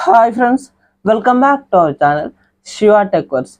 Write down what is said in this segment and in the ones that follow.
Hi friends, welcome back to our channel Shiva tech verse.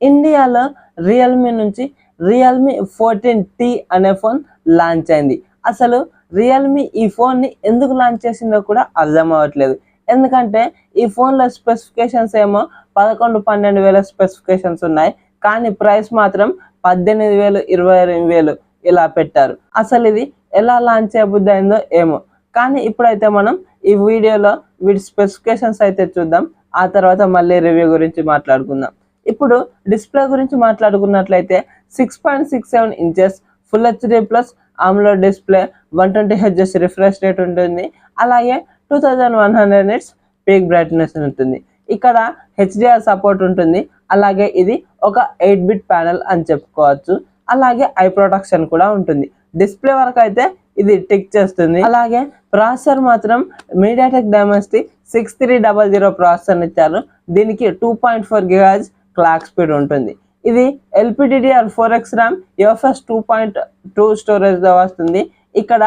ఇండియాలో Realme నుంచి Realme 14T అనే phone launch అయింది. అసలు రియల్మీ ఈ ఫోన్ని ఎందుకు లాంచ్ చేసిందో కూడా అర్థం అవ్వట్లేదు. ఎందుకంటే ఈ ఫోన్లో స్పెసిఫికేషన్స్ ఏమో 11-12 వేల స్పెసిఫికేషన్స్ ఉన్నాయి, కానీ ప్రైస్ మాత్రం 18,000 22,000 ఇలా పెట్టారు. అసలు ఇది ఎలా లాంచ్ చేయబుద్ధి అయిందో ఏమో. కానీ ఇప్పుడైతే మనం ఈ వీడియోలో వీటి స్పెసిఫికేషన్స్ అయితే చూద్దాం. ఆ తర్వాత మళ్ళీ రివ్యూ గురించి మాట్లాడుకుందాం. ఇప్పుడు డిస్ప్లే గురించి మాట్లాడుకున్నట్లయితే 6.67 inches full HD plus AMOLED display, 120 Hz refresh rate ఉంటుంది. అలాగే 2100 నిట్స్ పీక్ బ్రైట్నెస్ ఉంటుంది. ఇక్కడ HDR సపోర్ట్ ఉంటుంది. అలాగే ఇది ఒక 8-బిట్ ప్యానెల్ అని చెప్పుకోవచ్చు. అలాగే ఐ ప్రొటెక్షన్ కూడా ఉంటుంది. డిస్ప్లే వరకు అయితే ఇది టిక్ చేస్తుంది. అలాగే ప్రాసెసర్ మాత్రం మీడియాటెక్ డైమెన్సిటీ 6300 ప్రాసెసర్ ఇచ్చారు. దీనికి 2.4 GHz క్లాక్ స్పీడ్ ఉంటుంది. ఇది LPDDR4X ర్యామ్, UFS 2.2 స్టోరేజ్తో వస్తుంది. ఇక్కడ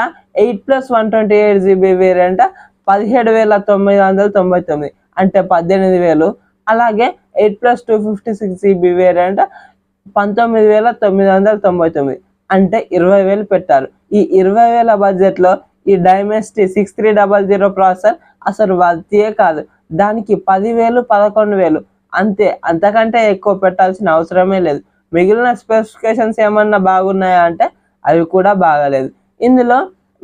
8+128GB వేరియంట్ 17,999 అంటే 18,000. అలాగే 8+256GB వేరియంట్ 19,999 అంటే 20,000 పెట్టారు. ఈ 20,000 బడ్జెట్లో ఈ డైమెన్సిటీ 6300 ప్రాసెసర్ అసలు వర్తియే కాదు. దానికి 10,000 11,000 అంతే, అంతకంటే ఎక్కువ పెట్టాల్సిన అవసరమే లేదు. మిగిలిన స్పెసిఫికేషన్స్ ఏమన్నా బాగున్నాయా అంటే అవి కూడా బాగాలేదు. ఇందులో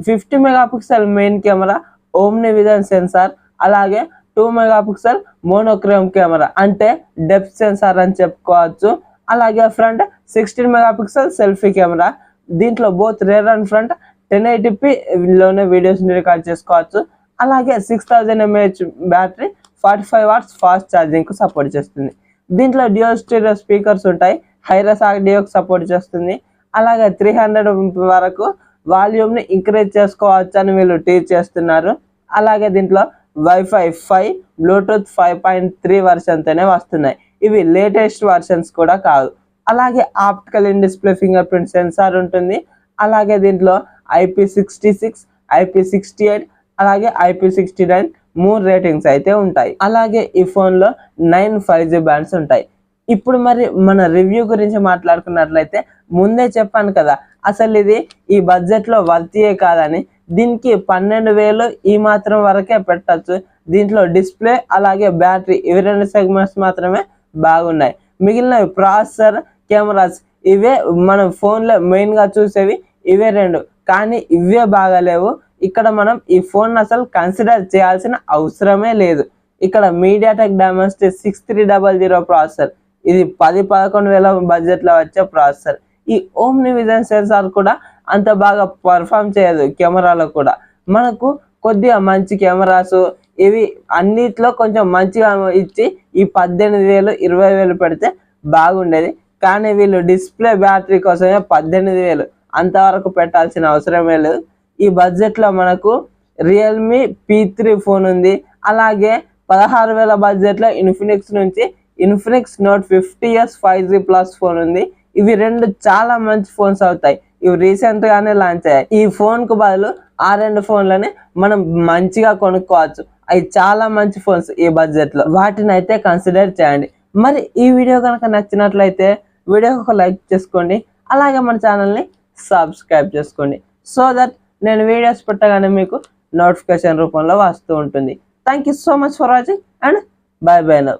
50 megapixel main camera, omni vision sensor, అలాగే 2 మెగాపిక్సెల్ మోనోక్రోమ్ కెమెరా అంటే డెప్త్ సెన్సార్ అని చెప్పుకోవచ్చు. అలాగే ఫ్రంట్ 16 మెగాపిక్సెల్ సెల్ఫీ కెమెరా. దీంట్లో బోత్ రేర్ అండ్ ఫ్రంట్ 1080pలోనే వీడియోస్ని రికార్డ్ చేసుకోవచ్చు. అలాగే 6000 mAh బ్యాటరీ, 45 వాట్స్ ఫాస్ట్ ఛార్జింగ్కు సపోర్ట్ చేస్తుంది. దీంట్లో డ్యూయల్ స్టీరియో స్పీకర్స్ ఉంటాయి. హైరస్ ఆడియోకి సపోర్ట్ చేస్తుంది. అలాగే 300 వరకు వాల్యూమ్ని ఇంక్రీజ్ చేసుకోవచ్చు అని వీళ్ళు టీచ్ చేస్తున్నారు. అలాగే దీంట్లో వైఫై 5, బ్లూటూత్ 5.3 వర్షన్తోనే వస్తున్నాయి. ఇవి లేటెస్ట్ వర్షన్స్ కూడా కాదు. అలాగే optical in display finger print censor ఉంటుంది. అలాగే దీంట్లో IP66, IP68, అలాగే IP69 3 రేటింగ్స్ అయితే ఉంటాయి. అలాగే ఈ ఫోన్లో 9 5G బ్యాండ్స్ ఉంటాయి. ఇప్పుడు మరి మన రివ్యూ గురించి మాట్లాడుకున్నట్లయితే ముందే చెప్పాను కదా, అసలు ఇది ఈ బడ్జెట్లో వర్తియే కాదని. దీనికి 12,000 ఈ మాత్రం వరకే పెట్టచ్చు. దీంట్లో డిస్ప్లే అలాగే బ్యాటరీ ఇవి 2 సెగ్మెంట్స్ మాత్రమే బాగున్నాయి. మిగిలినవి ప్రాసెసర్, కెమెరాస్ ఇవే మనం ఫోన్లో మెయిన్గా చూసేవి ఇవే 2, కానీ ఇవే బాగాలేవు. ఇక్కడ మనం ఈ ఫోన్ అసలు కన్సిడర్ చేయాల్సిన అవసరమే లేదు. ఇక్కడ మీడియాటెక్ డైమెన్సిటీ 6300 ప్రాసెసర్, ఇది 10-11 వేల బడ్జెట్లో వచ్చే ప్రాసెసర్. ఈ ఓమ్ని విజన్ సెన్సార్ కూడా అంత బాగా పర్ఫామ్ చేయదు. కెమెరాలో కూడా మనకు కొద్దిగా మంచి కెమెరాస్ ఇవి అన్నిట్లో కొంచెం మంచిగా ఇచ్చి ఈ 18,000 20,000 పెడితే బాగుండేది. కానీ వీళ్ళు డిస్ప్లే బ్యాటరీ కోసమే 18,000 అంతవరకు పెట్టాల్సిన అవసరమే లేదు. ఈ బడ్జెట్లో మనకు రియల్మీ P3 ఫోన్ ఉంది. అలాగే 16,000 బడ్జెట్లో ఇన్ఫినిక్స్ నుంచి Infinix note 50s 5G plus phone ఉంది. ఇవి 2 చాలా మంచి ఫోన్స్ అవుతాయి. ఇవి రీసెంట్గానే లాంచ్ అయ్యాయి. ఈ ఫోన్కు బదులు ఆ 2 ఫోన్లని మనం మంచిగా కొనుక్కోవచ్చు. అవి చాలా మంచి ఫోన్స్ ఈ బడ్జెట్లో, వాటిని అయితే కన్సిడర్ చేయండి. మరి ఈ వీడియో కనుక నచ్చినట్లయితే వీడియోకి ఒక లైక్ చేసుకోండి. అలాగే మన ఛానల్ని సబ్స్క్రైబ్ చేసుకోండి, సో దట్ నేను వీడియోస్ పెట్టగానే మీకు నోటిఫికేషన్ రూపంలో వస్తూ ఉంటుంది. Thank you so much for watching and by by now.